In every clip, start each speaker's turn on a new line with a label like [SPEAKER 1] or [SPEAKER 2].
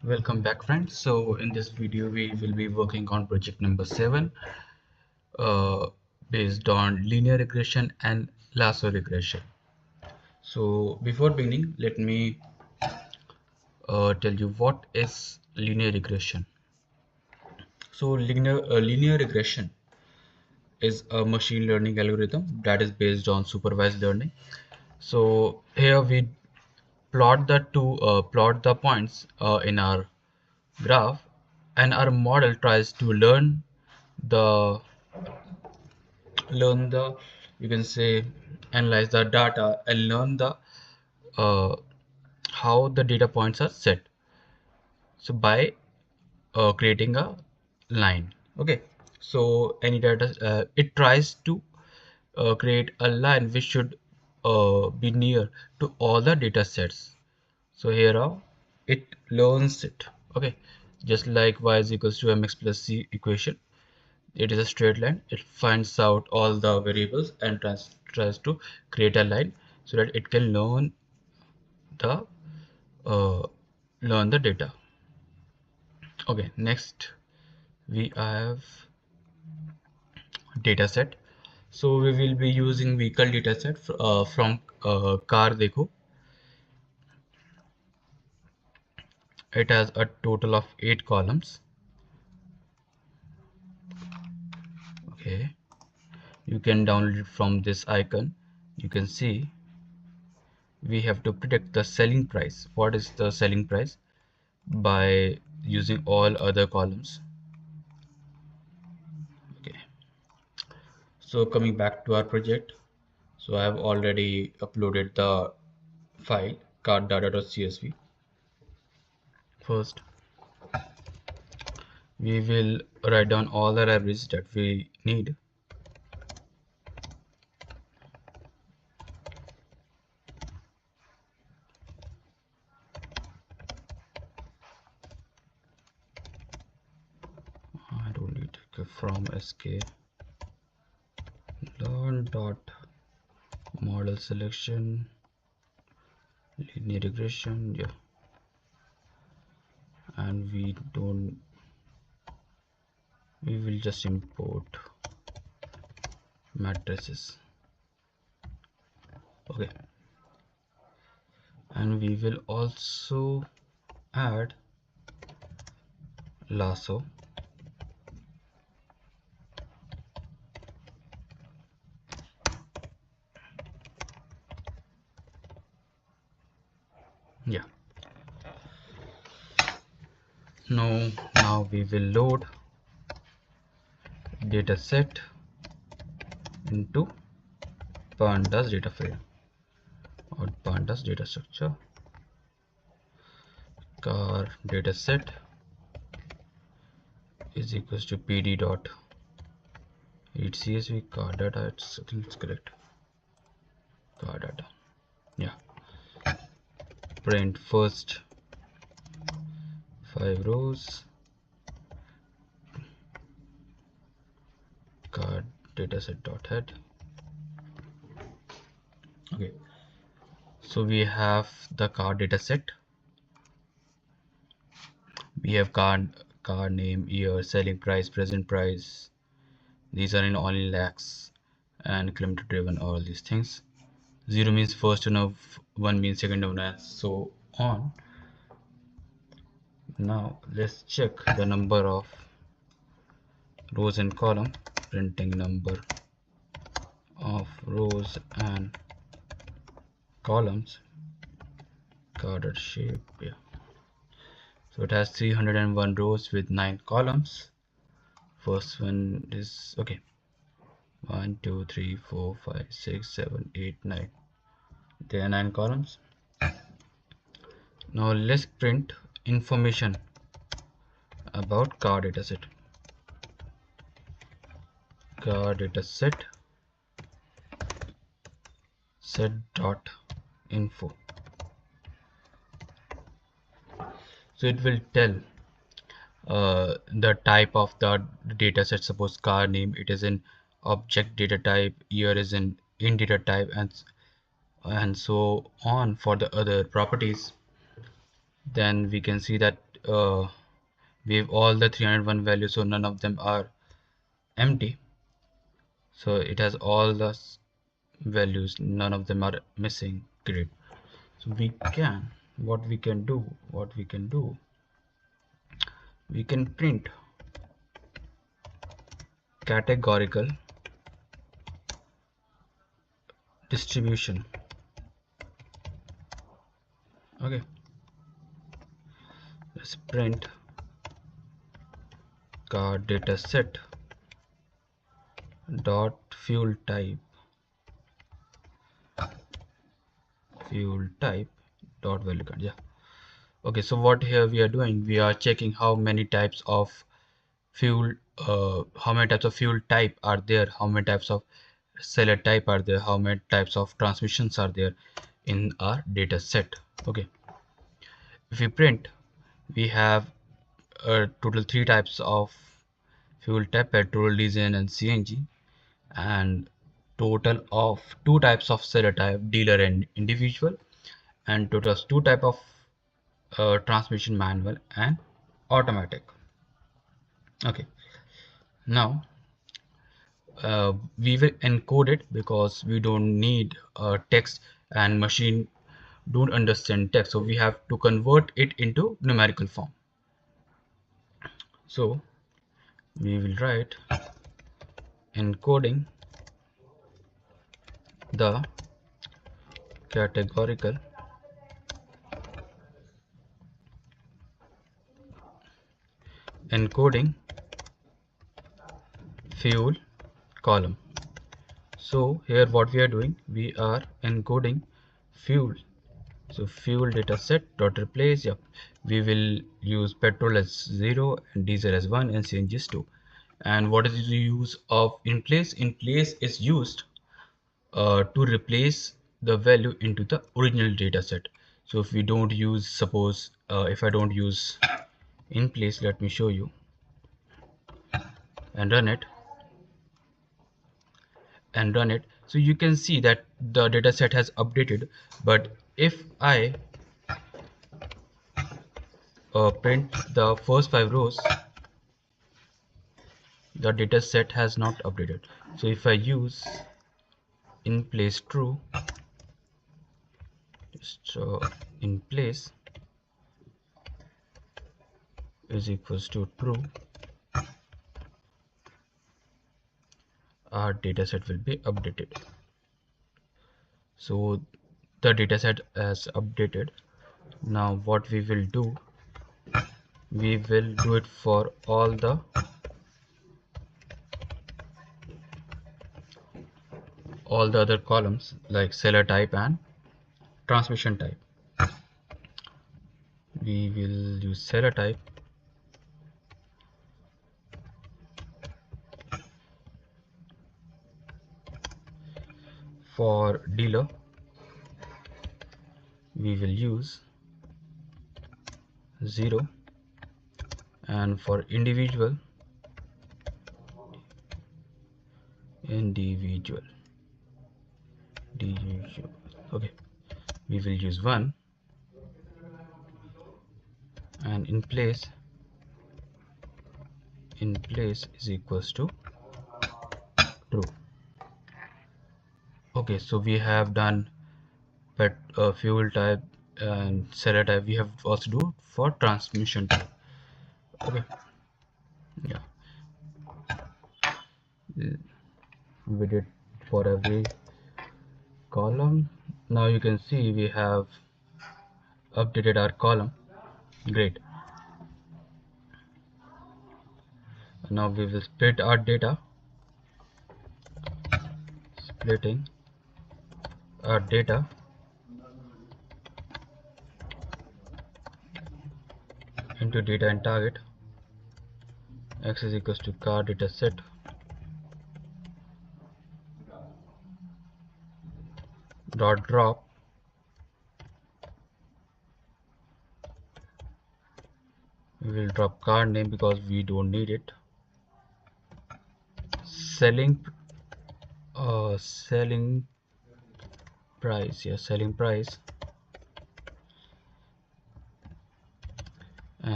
[SPEAKER 1] Welcome back, friends. So in this video we will be working on project number 7, uh, based on linear regression and lasso regression. So before beginning, let me tell you what is linear regression. So linear regression is a machine learning algorithm that is based on supervised learning. So here we plot the points in our graph, and our model tries to the learn the you can say analyze the data and learn the uh, how the data points are set, so by creating a line. Okay, so any data it tries to create a line which should be near to all the data sets. So here how it learns it. Okay, just like y is equals to mx plus c equation, it is a straight line. It finds out all the variables and tries to create a line so that it can the uh, learn the data. Okay, next we have data set. So we will be using vehicle data set from car dekho. It has a total of 8 columns. Okay, you can download it from this icon. You can see we have to predict the selling price. What is the selling price by using all other columns. Okay, so coming back to our project, so I have already uploaded the file card.data.csv. First we will write down all the libraries that we need. I don't need from sk learn dot model selection linear regression, yeah, and we will just import matrices. Okay, and we will also add lasso. Yeah, now we will load data set into pandas data frame or pandas data structure. Car data set is equals to pd dot read csv car data. It's correct, car data. Yeah, print first 5 rows car dataset dot head. Okay, so we have the car dataset. We have car name, year, selling price, present price. These are in all in lakhs and kilometer driven, all these things. 0 means first to know, 1 means second to know, and so on. Now let's check the number of rows and column. Printing number of rows and columns. Carded shape, yeah. So it has 301 rows with 9 columns. First one is okay. 1 2 3 4 5 6 7 8 9. There are 9 columns. Now let's print information about car dataset. Car dataset set dot info. So it will tell the type of the dataset. Suppose car name, it is in object data type, year is in data type, and so on for the other properties. Then we can see that we have all the 301 values, so none of them are empty. So it has all the values, none of them are missing. Great. So what we can do, we can print categorical distribution. Okay, let's print car data set dot fuel type dot value count. Yeah. Okay, so what here we are doing, we are checking how many types of fuel type are there, how many types of seller type are there, how many types of transmissions are there in our data set. Okay, if we print, we have total 3 types of fuel type: petrol, diesel and CNG, and total of 2 types of seller type, dealer and individual, and total 2 type of transmission, manual and automatic. Okay, now we will encode it because we don't need text, and machine don't understand text, so we have to convert it into numerical form. So we will write encoding the categorical encoding fuel column. So here what we are doing, we are encoding fuel. So fuel data set dot replace. Yep, we will use petrol as 0 and diesel as 1 and CNG as 2. And what is the use of in place? In place is used to replace the value into the original data set. So if we don't use, suppose if I don't use in place, let me show you and run it. So you can see that the data set has updated, but if I print the first 5 rows, the data set has not updated. So if I use in place true, so in place is equals to true, our data set will be updated. So the data set has updated. Now what we will do, we will do it for all the other columns like seller type and transmission type. We will use seller type for dealer. We will use 0, and for individual okay, we will use 1, and in place is equals to true. Okay, so we have done fuel type and seller type. We have also do for transmission type. Okay, yeah, we did for every column. Now you can see we have updated our column. Great. Now we will split our data, splitting our data into data and target. X is equals to car data set dot drop we will drop car name because we don't need it. Selling price, yeah, selling price,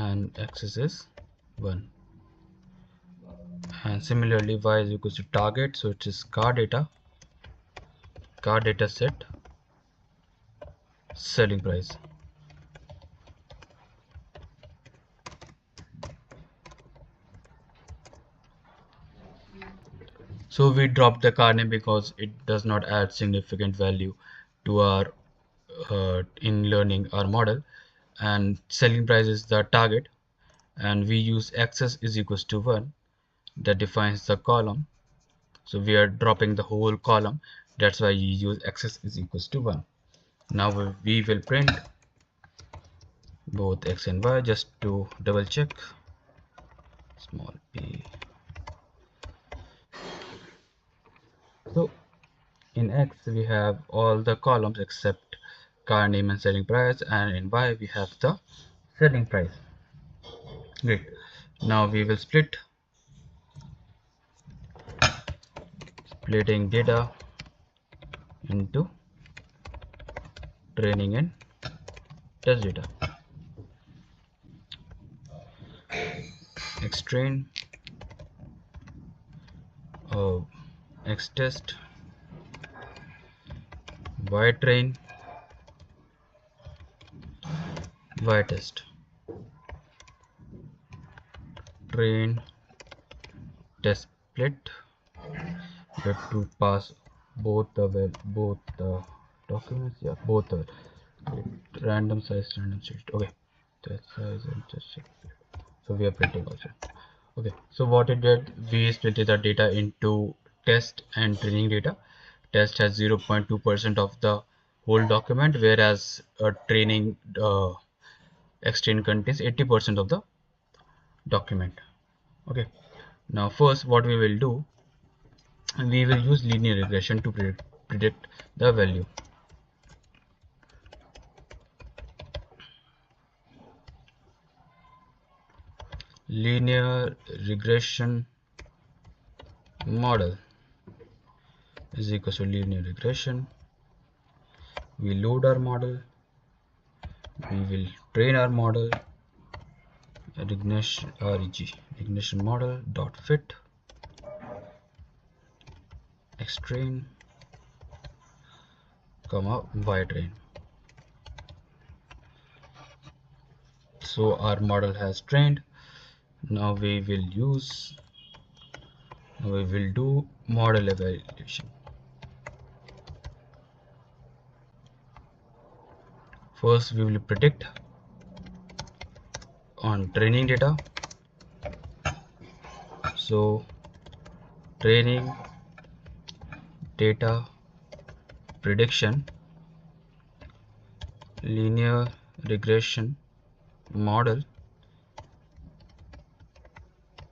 [SPEAKER 1] and axis is 1. And similarly y is equals to target, so it is car data set selling price. So we dropped the car name because it does not add significant value to our in learning our model, and selling price is the target, and we use axis is equals to 1 that defines the column. So we are dropping the whole column, that's why you use axis is equals to 1. Now we will print both x and y just to double check. Small p. So in x we have all the columns except car name and selling price, and in y we have the selling price. Great. Now we will splitting data into training and test data. X train, X test, Y train, Y test. Train, test split. You have to pass both the documents. Yeah, both the random size, random state. Okay, test size and test shape. So we are printing also. Okay, so what it did, we split the data into test and training data. Test has 0.2% of the whole document, whereas training extend contains 80% of the document. Okay, now first what we will do, we will use linear regression to predict the value. Linear regression model is equal to linear regression. We load our model, we will train our model, regression model dot fit x train comma y train. So our model has trained. Now we will do model evaluation. First we will predict on training data. So training data prediction linear regression model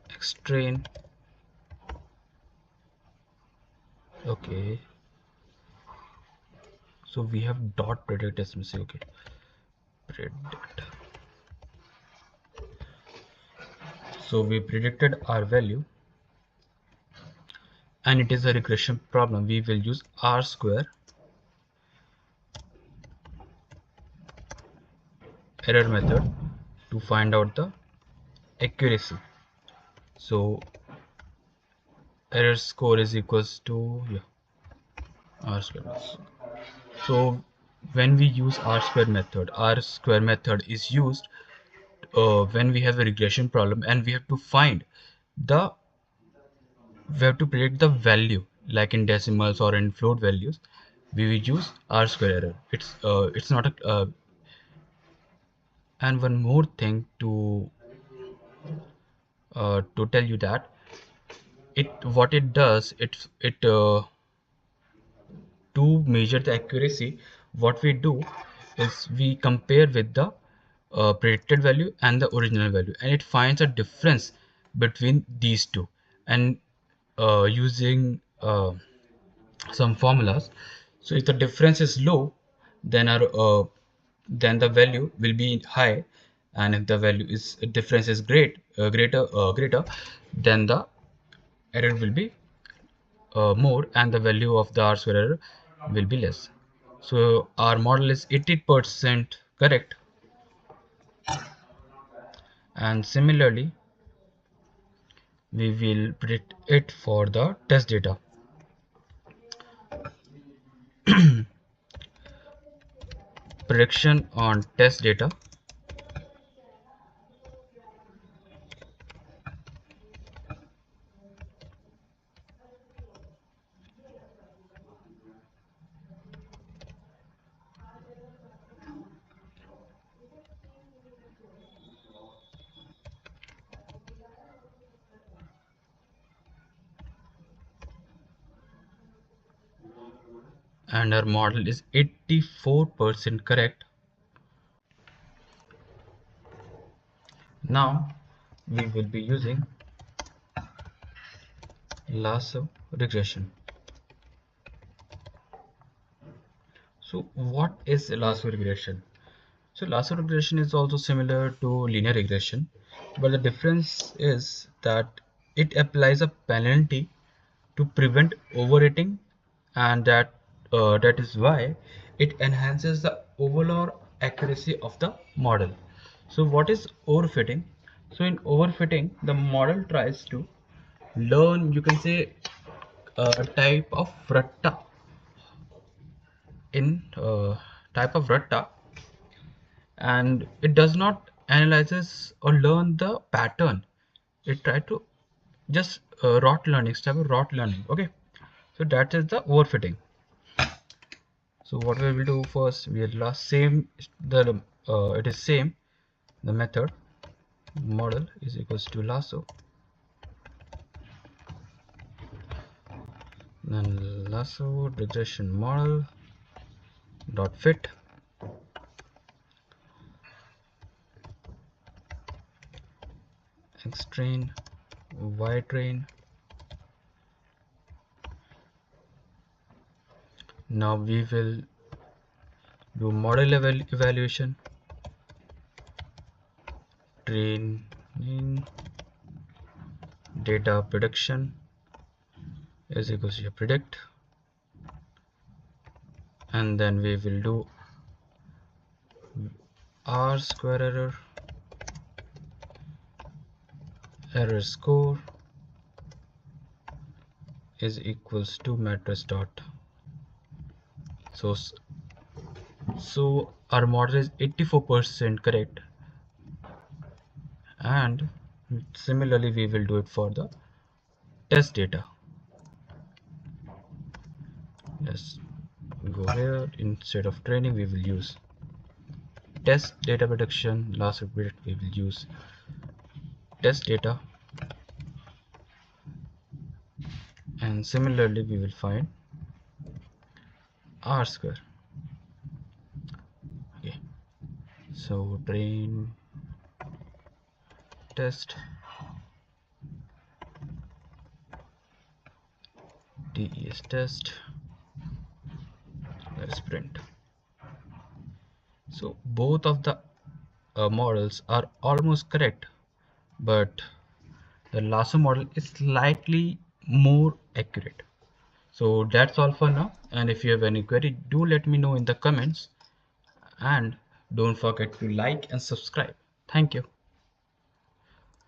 [SPEAKER 1] x train. Okay, so we have dot predict as missing. Okay, predict. So we predicted our value, and it is a regression problem. We will use R square error method to find out the accuracy. So error score is equals to R square. So when we use R square method is used when we have a regression problem and we have to predict the value, like in decimals or in float values. We will use R square error. It's not a and one more thing to tell you that what it does, to measure the accuracy, what we do is we compare with the predicted value and the original value, and it finds a difference between these two, and using some formulas. So if the difference is low, then then the value will be high, and if the difference is greater, then the error will be more, and the value of the R square error will be less. So our model is 80% correct, and similarly we will predict it for the test data. Prediction on test data. And our model is 84% correct. Now we will be using lasso regression. So what is lasso regression? So lasso regression is also similar to linear regression, but the difference is that it applies a penalty to prevent overrating, and that is why it enhances the overall accuracy of the model. So what is overfitting? So in overfitting, the model tries to learn, you can say, a type of ratta in type of ratta, and it does not analyzes or learn the pattern. It try to just rot learning, type of rot learning. Okay, so that is the overfitting. So what we will do first, we will same the it is same the method model is equals to lasso, then lasso regression model dot fit x train y train. Now we will do model evaluation, training data prediction is equals to predict, and then we will do r square error score is equals to matrix dot. So our model is 84% correct, and similarly we will do it for the test data. Let's go here. Instead of training, we will use test data prediction. Last predict, we will use test data, and similarly we will find r square. Okay, so train test des test, let's print. So both of the models are almost correct, but the lasso model is slightly more accurate. So that's all for now, and if you have any query, do let me know in the comments, and don't forget to like and subscribe. Thank you.